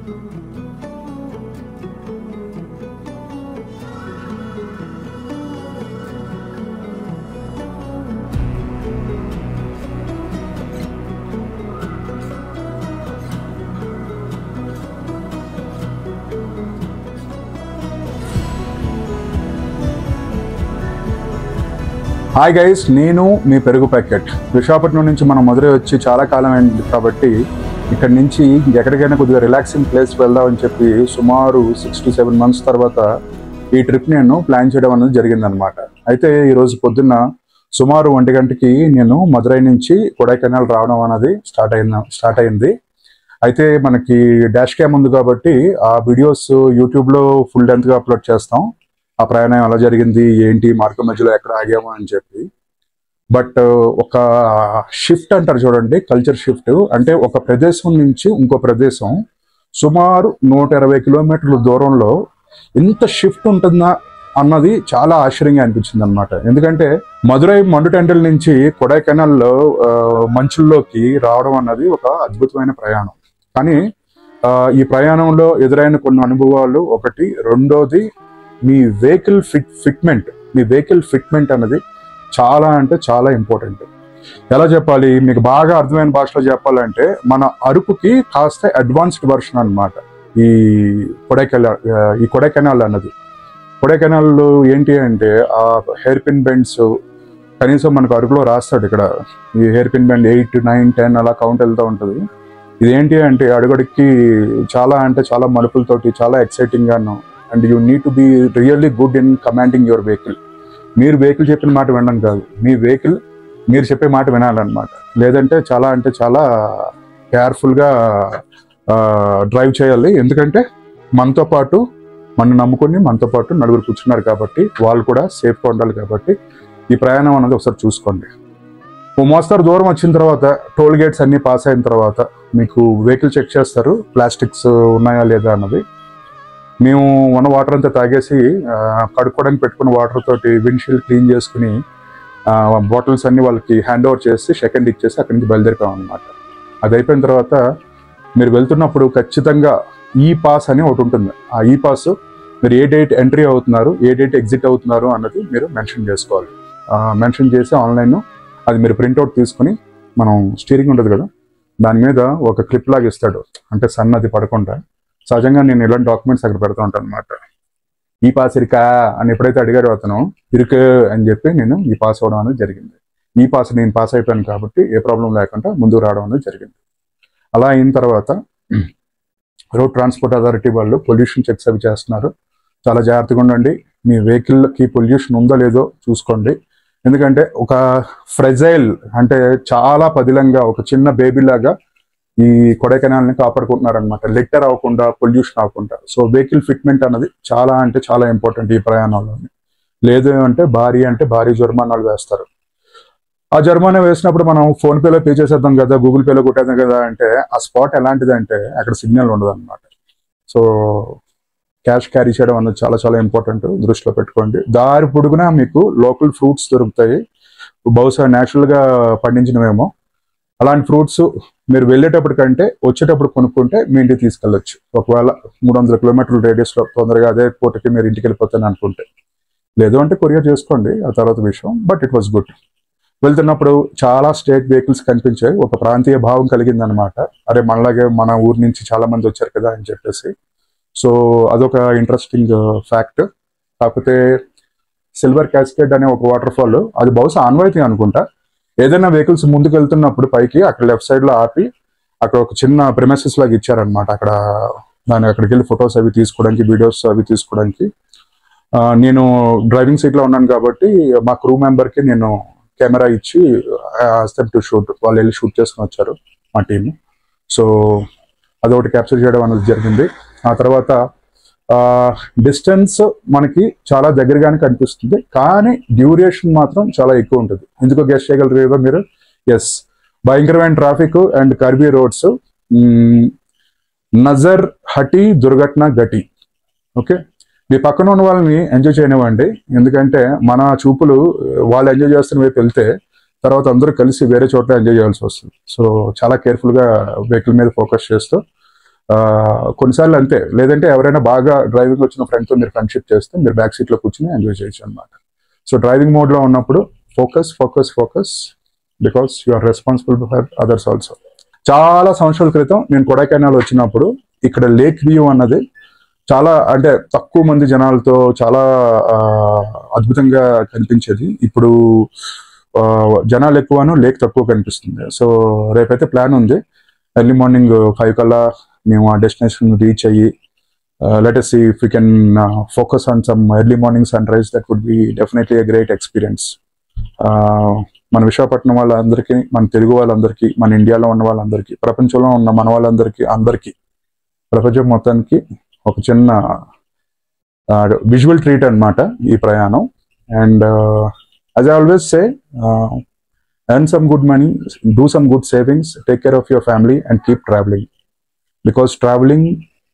Hi guys, నేను మీ పెరుగు packet. Visakhapatnam నుంచి మనం మధురై వచ్చి చాలా కాలం అయింది కాబట్టి ఇక్కడ నుంచి ఎక్కడికైనా కొద్దిగా రిలాక్సింగ్ ప్లేస్ వెళ్దామని చెప్పి సుమారు 6 to 7 months తర్వాత ఈ ట్రిప్ నేను ప్లాన్ చేయడం అనేది జరిగిందనమాట. అయితే ఈరోజు పొద్దున్న సుమారు 1 గంటకి నేను మధురై నుంచి కొడైకెనాల్ రావడం అనేది స్టార్ట్ అయింది. అయితే మనకి డాష్ క్యామ్ ఉంది కాబట్టి ఆ వీడియోస్ యూట్యూబ్లో ఫుల్ లెంత్గా అప్లోడ్ చేస్తాం. ఆ ప్రయాణం ఎలా జరిగింది, ఏంటి, మార్గం మధ్యలో ఎక్కడ ఆగాము అని చెప్పి. బట్ ఒక షిఫ్ట్ అంటారు చూడండి, కల్చర్ షిఫ్ట్ అంటే ఒక ప్రదేశం నుంచి ఇంకో ప్రదేశం సుమారు 120 కిలోమీటర్ల దూరంలో ఇంత షిఫ్ట్ ఉంటుందా అన్నది చాలా ఆశ్చర్యంగా అనిపించింది అనమాట. ఎందుకంటే మధురై మండుటెండల్ నుంచి కొడైకెనాల్లో మంచుల్లోకి రావడం అన్నది ఒక అద్భుతమైన ప్రయాణం. కానీ ఈ ప్రయాణంలో ఎదురైన కొన్ని అనుభవాలు, ఒకటి, రెండోది మీ వెహికల్ ఫిట్మెంట్ అనేది చాలా అంటే చాలా ఇంపార్టెంట్. ఎలా చెప్పాలి, మీకు బాగా అర్థమైన భాషలో చెప్పాలంటే మన అరకుకి కాస్త అడ్వాన్స్డ్ వర్షన్ అనమాట ఈ కొడైకెనాల్ అన్నది. కొడైకెనాల్ ఏంటి అంటే ఆ హెయిర్ పిన్ బెండ్స్ కనీసం మనకు అరకులో రాస్తాడు. ఇక్కడ ఈ హెయిర్ పిన్ బెండ్ 8, 9, 10 అలా కౌంట్ వెళ్తూ ఉంటుంది. ఇదేంటి అంటే అడుగడుక్కి చాలా అంటే చాలా మలుపులతోటి చాలా ఎక్సైటింగ్ గాను. And you need to be really good in commanding your vehicle. మీరు వెహికల్ చెప్పిన మాట వినడం కాదు, మీ వెహికల్ మీరు చెప్పే మాట వినాలన్నమాట. లేదంటే చాలా కేర్ఫుల్గా డ్రైవ్ చేయాలి. ఎందుకంటే మనతో పాటు మనం నమ్ముకుని మనతో పాటు నలుగురు కూర్చున్నారు కాబట్టి వాళ్ళు కూడా సేఫ్గా ఉండాలి. కాబట్టి ఈ ప్రయాణం అన్నది ఒకసారి చూసుకోండి. ఓ మోస్తారు దూరం వచ్చిన తర్వాత టోల్ గేట్స్ అన్నీ పాస్ అయిన తర్వాత మీకు వెహికల్ చెక్ చేస్తారు, ప్లాస్టిక్స్ ఉన్నాయా లేదా అన్నది. మేము ఉన్న వాటర్ అంతా తాగేసి కడుక్కోవడానికి పెట్టుకున్న వాటర్ తోటి విండ్షీల్డ్ క్లీన్ చేసుకుని బాటిల్స్ అన్ని వాళ్ళకి హ్యాండ్ ఓవర్ చేసి సెకండ్ ఇచ్చేసి అక్కడి నుంచి బయలుదేరిపోయాం అనమాట. అది అయిపోయిన తర్వాత మీరు వెళ్తున్నప్పుడు ఖచ్చితంగా ఈ పాస్ అని ఒకటి ఉంటుంది. ఆ ఈ పాస్ మీరు ఏ డేట్ ఎంట్రీ అవుతున్నారు, ఏ డేట్ ఎగ్జిట్ అవుతున్నారు అన్నది మీరు మెన్షన్ చేసుకోవాలి. మెన్షన్ చేసి ఆన్లైన్ అది మీరు ప్రింట్అవుట్ తీసుకుని, మనం స్టీరింగ్ ఉంటుంది కదా దాని మీద ఒక క్లిప్ లాగా ఇస్తాడు, అంటే సన్ అది పడకుండా. సహజంగా నేను ఇలాంటి డాక్యుమెంట్స్ అక్కడ పెడతా ఉంటాను అనమాట. ఈ పాస్ ఇరుకా అని ఎప్పుడైతే అడిగారో అతను ఇరుకు అని చెప్పి నేను ఈ పాస్ అవ్వడం అనేది జరిగింది. ఈ పాస్ నేను పాస్ అయిపోయాను కాబట్టి ఏ ప్రాబ్లం లేకుండా ముందుకు రావడం అనేది జరిగింది. అలా అయిన తర్వాత రోడ్ ట్రాన్స్పోర్ట్ అథారిటీ వాళ్ళు పొల్యూషన్ చెక్స్ అవి చేస్తున్నారు. చాలా జాగ్రత్తగా ఉండండి. మీ వెహికల్కి పొల్యూషన్ ఉందో లేదో చూసుకోండి. ఎందుకంటే ఒక ఫ్రెజైల్ అంటే చాలా పదిలంగా ఒక చిన్న బేబీ లాగా ఈ కొడైకెనాల్ని కాపాడుకుంటున్నారనమాట, లిటర్ అవ్వకుండా, పొల్యూషన్ అవ్వకుండా. సో వెహికల్ ఫిట్మెంట్ అన్నది చాలా అంటే చాలా ఇంపార్టెంట్ ఈ ప్రయాణంలోని. లేదు అంటే భారీ జరిమానాలు వేస్తారు. ఆ జరిమానా వేసినప్పుడు మనం ఫోన్పేలో పే చేసేద్దాం కదా, గూగుల్ పేలో కొట్టేద్దాం కదా అంటే ఆ స్పాట్ ఎలాంటిది అంటే అక్కడ సిగ్నల్ ఉండదు అనమాట. సో క్యాష్ క్యారీ చేయడం అన్నది చాలా చాలా ఇంపార్టెంట్, దృష్టిలో పెట్టుకోండి. దారి పొడుగునా మీకు లోకల్ ఫ్రూట్స్ దొరుకుతాయి, బహుశా న్యాచురల్గా పండించినవేమో. అలాంటి ఫ్రూట్స్ మీరు వెళ్ళేటప్పటికంటే వచ్చేటప్పుడు కొనుక్కుంటే మీ ఇంటికి తీసుకెళ్ళొచ్చు. ఒకవేళ 300 కిలోమీటర్ల రేడియస్లో తొందరగా అదే పూటకి మీరు ఇంటికి వెళ్ళిపోతాను అనుకుంటే. లేదు అంటే కొరియర్ చేసుకోండి, ఆ తర్వాత విషయం. But it was good. వెళ్తున్నప్పుడు చాలా స్టేట్ వెహికల్స్ కనిపించాయి. ఒక ప్రాంతీయ భావం కలిగింది అనమాట. అరే మనలాగే మన ఊరి నుంచి చాలా మంది వచ్చారు కదా అని చెప్పేసి. సో అదొక ఇంట్రెస్టింగ్ ఫ్యాక్ట్. కాకపోతే సిల్వర్ క్యాస్కేడ్ అనే ఒక వాటర్ ఫాల్, అది బహుశా ఆన్వాయితీ అనుకుంటా. ఏదైనా వెహికల్స్ ముందుకు వెళ్తున్నప్పుడు పైకి అక్కడ లెఫ్ట్ సైడ్ లో ఆపి అక్కడ ఒక చిన్న ప్రిమైసెస్ లాగా ఇచ్చారనమాట. అక్కడికి వెళ్ళి ఫొటోస్ అవి తీసుకోవడానికి, వీడియోస్ అవి తీసుకోవడానికి. నేను డ్రైవింగ్ సీట్ లో ఉన్నాను కాబట్టి మా క్రూ మెంబర్ కి నేను కెమెరా ఇచ్చి టు షూట్, వాళ్ళు వెళ్ళి షూట్ చేసుకుని వచ్చారు మా టీమ్. సో అదొకటి క్యాప్చర్ చేయడం అనేది జరిగింది. ఆ తర్వాత డిస్టెన్స్ మనకి చాలా దగ్గరగానే కనిపిస్తుంది, కానీ డ్యూరేషన్ మాత్రం చాలా ఎక్కువ ఉంటుంది. ఎందుకో గెస్ట్ చేయగలరు కదా మీరు? ఎస్, భయంకరమైన ట్రాఫిక్ అండ్ కర్వీ రోడ్స్. నజర్ హటి దుర్ఘటన గటి. ఓకే, మీ పక్కన ఉన్న వాళ్ళని ఎంజాయ్ చేయనివ్వండి. ఎందుకంటే మన చూపులు వాళ్ళు ఎంజాయ్ చేస్తున్న వైపు వెళ్తే తర్వాత అందరూ కలిసి వేరే చోట్ల ఎంజాయ్ చేయాల్సి వస్తుంది. సో చాలా కేర్ఫుల్గా వెహికల్ మీద ఫోకస్ చేస్తూ కొన్నిసార్లు అంతే, లేదంటే ఎవరైనా బాగా డ్రైవింగ్ వచ్చిన ఫ్రెండ్తో మీరు ఫ్రెండ్షిప్ చేస్తే మీరు బ్యాక్ సీట్లో కూర్చొని ఎంజాయ్ చేయొచ్చు అనమాట. సో డ్రైవింగ్ మోడ్లో ఉన్నప్పుడు focus focus focus because you are responsible for others also. చాలా సంవత్సరాల క్రితం నేను కొడైకెనాల్ వచ్చినప్పుడు ఇక్కడ లేక్ వ్యూ అన్నది చాలా అంటే తక్కువ మంది జనాలతో చాలా అద్భుతంగా కనిపించేది. ఇప్పుడు జనాలు ఎక్కువను, లేక్ తక్కువ కనిపిస్తుంది. సో రేపైతే ప్లాన్ ఉంది, ఎర్లీ మార్నింగ్ 5 కల్లా మేము ఆ డెస్టినేషన్ రీచ్ అయ్యి let us see if we can focus on some early morning sunrise. That would be definitely a great experience. మన విశాఖపట్నం వాళ్ళందరికీ, మన తెలుగు వాళ్ళందరికీ, మన ఇండియాలో ఉన్న వాళ్ళందరికీ, ప్రపంచంలో ఉన్న మన వాళ్ళందరికీ, ప్రపంచం మొత్తానికి ఒక చిన్న విజువల్ ట్రీట్ అన్నమాట ఈ ప్రయాణం. And as I always say, earn some good money, do some good savings, take care of your family and keep traveling, because traveling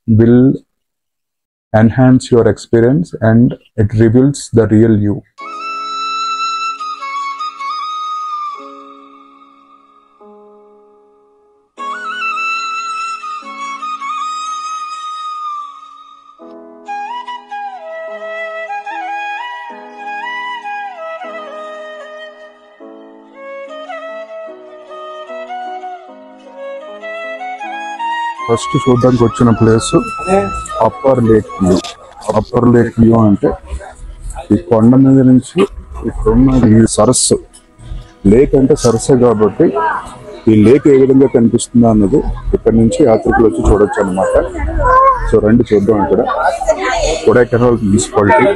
will enhance your experience and it reveals the real you. First చూడడానికి వచ్చిన place upper lake view. Upper lake view అంటే ఈ కొండ మీద నుంచి ఇక్కడున్న ఈ సరస్సు, లేక్ అంటే సరస్సే కాబట్టి ఈ లేక్ ఏ విధంగా కనిపిస్తుందో అన్నది ఇక్కడ నుంచి యాత్రికులు వచ్చి చూడొచ్చు అనమాట. సో రండి చూద్దాం. ఇక్కడ కొడైకెనాల్ మున్సిపాలిటీ.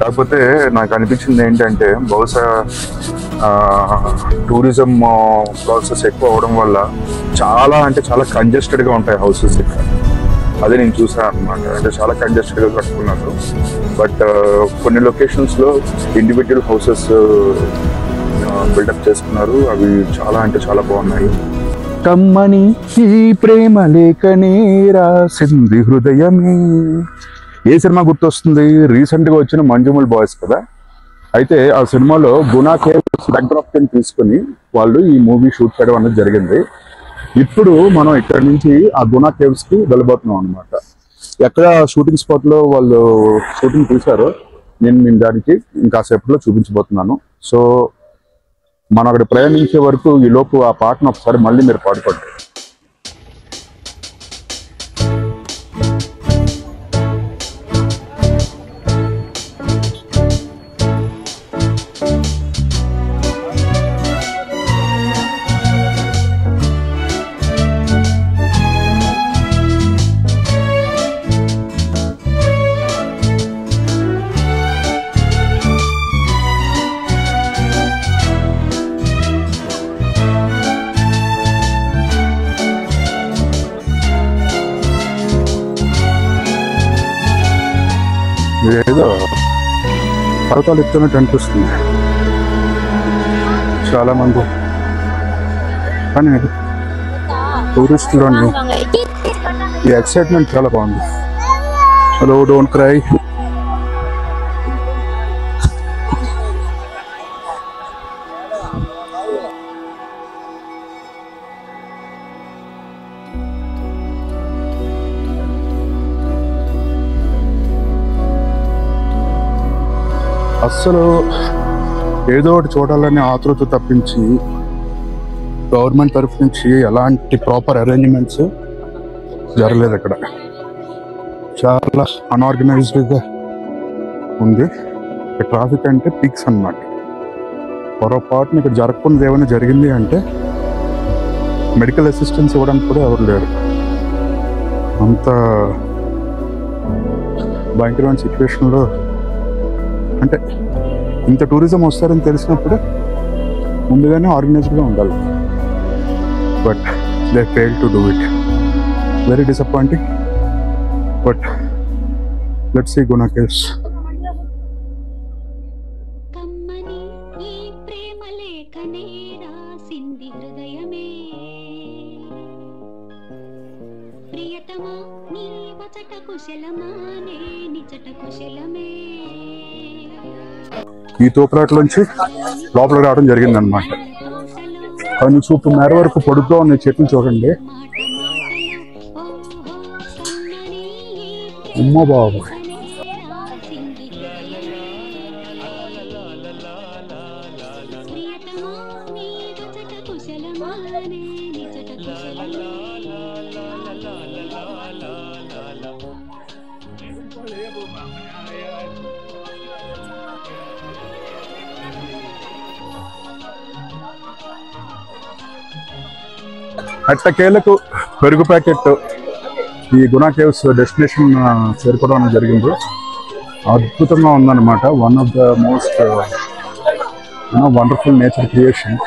కాకపోతే నాకు అనిపించింది ఏంటంటే బహుశా టూరిజం ప్రాసెస్ ఎక్కువ అవడం వల్ల చాలా అంటే చాలా కంజెస్టెడ్గా ఉంటాయి హౌసెస్ ఇక్కడ. అదే నేను చూసాను అనమాట. అంటే చాలా కంజెస్టెడ్గా కట్టుకున్నారు. బట్ కొన్ని లొకేషన్స్లో ఇండివిజువల్ హౌసెస్ బిల్డప్ చేసుకున్నారు. అవి చాలా అంటే చాలా బాగున్నాయి. కమ్మని ఈ ప్రేమ లేఖనే రాసింది హృదయమే. ఏ సినిమా గుర్తొస్తుంది? రీసెంట్గా వచ్చిన మంజుమల్ బాయ్స్ కదా. అయితే ఆ సినిమాలో గునా కేవ్స్ బ్యాక్డ్రాప్ కింద తీసుకుని వాళ్ళు ఈ మూవీ షూట్ చేయడం అనేది జరిగింది. ఇప్పుడు మనం ఇక్కడ నుంచి ఆ గునా కేవ్స్ కి వెళ్ళబోతున్నాం అనమాట. ఎక్కడ షూటింగ్ స్పాట్ లో వాళ్ళు షూటింగ్ తీశారో నేను దానికి ఇంకాసేపట్లో చూపించబోతున్నాను. సో మనం అక్కడ ప్రయాణించే వరకు ఈ లోపు ఆ పాటను ఒకసారి మళ్ళీ మీరు పాడుకోండి. ఏదో పర్వతాలు ఎత్తున్నట్టు అనిపిస్తుంది చాలా మంది. కానీ టూరిస్టులోని ఈ ఎక్సైట్మెంట్ చాలా బాగుంది. Hello, don't cry. అస్సలు ఏదో ఒకటి చూడాలని ఆతృత తప్పించి గవర్నమెంట్ తరఫు నుంచి ఎలాంటి ప్రాపర్ అరేంజ్మెంట్స్ జరగలేదు. ఇక్కడ చాలా అన్ఆర్గనైజ్డ్గా ఉంది. ట్రాఫిక్ అంటే పిక్స్ అన్నమాట. పొరపాటున ఇక్కడ జరగకుండా ఏమైనా జరిగింది అంటే మెడికల్ అసిస్టెన్స్ ఇవ్వడానికి కూడా ఎవరు లేరు. అంత భయంకరమైన సిచ్యువేషన్లో, అంటే ఇంత టూరిజం వస్తారని తెలిసినప్పుడు ముందుగానే ఆర్గనైజ్డ్గా ఉండాలి. But they fail to do it. Very disappointing. But let's see Guna caves. ప్రియతమా నీ వచట కుశలమా ఈ తోపులాట్లోంచి లోపలికి రావడం జరిగింది అనమాట. కానీ చూపు మేర వరకు పొడుగ్గా ఉన్న చెట్లు చూడండి. అమ్మ బాబు, అట్టకేలకు పెరుగు ప్యాకెట్ ఈ గుణా కేవ్స్ డెస్టినేషన్ చేరుకోవడం జరిగింది. అద్భుతంగా ఉందన్నమాట. One of the most wonderful nature creation.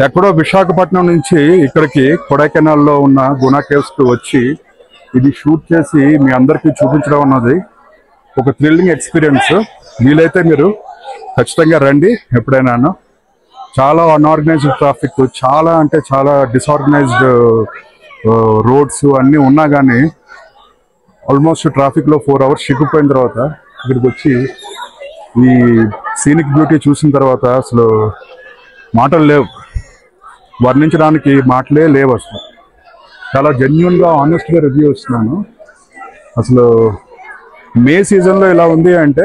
ఎక్కడో విశాఖపట్నం నుంచి ఇక్కడికి కొడైకెనాల్లో ఉన్న గుణా కేవ్స్ కు వచ్చి ఇది షూట్ చేసి మీ అందరికీ చూపించడం అన్నది ఒక థ్రిల్లింగ్ ఎక్స్పీరియన్స్. వీలైతే మీరు ఖచ్చితంగా రండి ఎప్పుడైనా. చాలా అన్ఆర్గనైజ్డ్ ట్రాఫిక్, చాలా అంటే చాలా డిసార్గనైజ్డ్ రోడ్స్ అన్నీ ఉన్నా కానీ ఆల్మోస్ట్ ట్రాఫిక్లో 4 hours చిక్కుపోయిన తర్వాత ఇక్కడికి వచ్చి ఈ సీనిక్ బ్యూటీ చూసిన తర్వాత అసలు మాటలు లేవు, వర్ణించడానికి మాటలే లేవు. అసలు చాలా జెన్యున్గా ఆనెస్ట్గా రివ్యూ ఇస్తున్నాను. అసలు మే సీజన్లో ఇలా ఉంది అంటే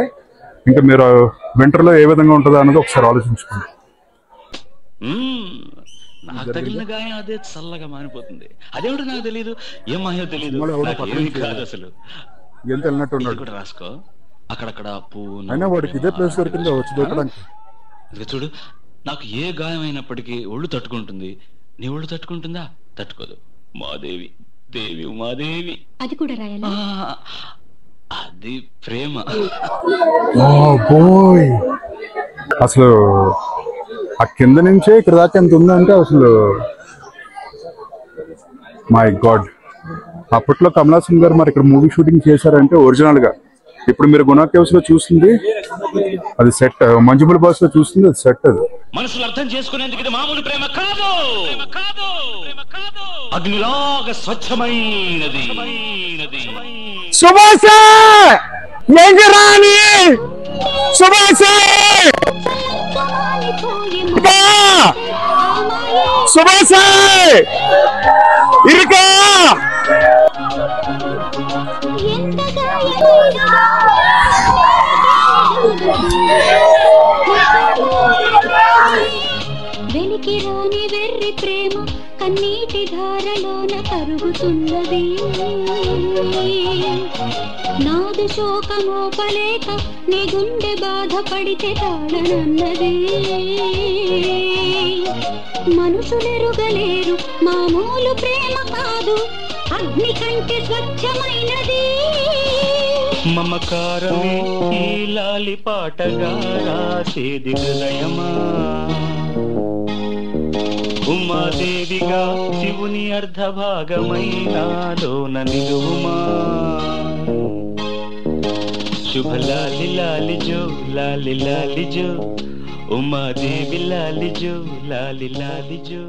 ఇంకా మీరు వింటర్లో ఏ విధంగా ఉంటుందో అన్నది ఒకసారి ఆలోచించుకోండి. నాకు తగిలిన గాయం అదే చల్లగా మారిపోతుంది. అదేమిటో నాకు తెలియదు, ఏం మాయో తెలియదు. అసలు ఎంత వెళ్ళినట్టు కూడా రాసుకో. అక్కడక్కడ అయినా వాడికి ఇదే ప్లేస్ దొరికింది వచ్చి దొరకడానికి. చూడు, నాకు ఏ గాయం అయినప్పటికీ ఒళ్ళు తట్టుకుంటుంది. నీ ఒళ్ళు తట్టుకుంటుందా? తట్టుకోదు. మాదేవి, దేవి ఉమాదేవి. అది కూడా రాయాలా? అది ప్రేమ. అసలు ఆ కింద నుంచే ఇక్కడ దాకా ఎంత ఉందంటే అసలు మై గాడ్. అప్పట్లో కమల్ హాసన్ గారు మరి ఇక్కడ మూవీ షూటింగ్ చేశారంటే ఒరిజినల్ గా. ఇప్పుడు మీరు గుణా కేవ్స్ లో చూస్తుంది అది సెట్, మంజుమల్ బాస్ లో చూస్తుంది అది సెట్. అది మనసులు అర్థం చేసుకునేందుకు ఇది మామూలు ప్రేమ కాదు, అగ్నిలాగా స్వచ్ఛమైనది. సుభాష్ రాని సుభాష్ సుభాష్ ఇరుకా వెనికి రాని వెర్రి ప్రేమ కన్నీటి ధారలోన కరుగుతున్నది. నాదు శోకమోపలేక నీ గుండె బాధపడితే తాళనన్నది. మనుషులెరుగలేరు మామూలు ప్రేమ కాదు, అగ్ని కంటే స్వచ్ఛమైనది. మమకారమే ఈ లాలి పాటగా రాసేది హృదయమా, ఉమాదేవిగా శివుని అర్ధభాగమైనాలోన నిలువుమా. శుభ లాలి లాలి జో లాలి లాలి జో, ఉమాదేవి లాలి జో లాలి లాలి జో.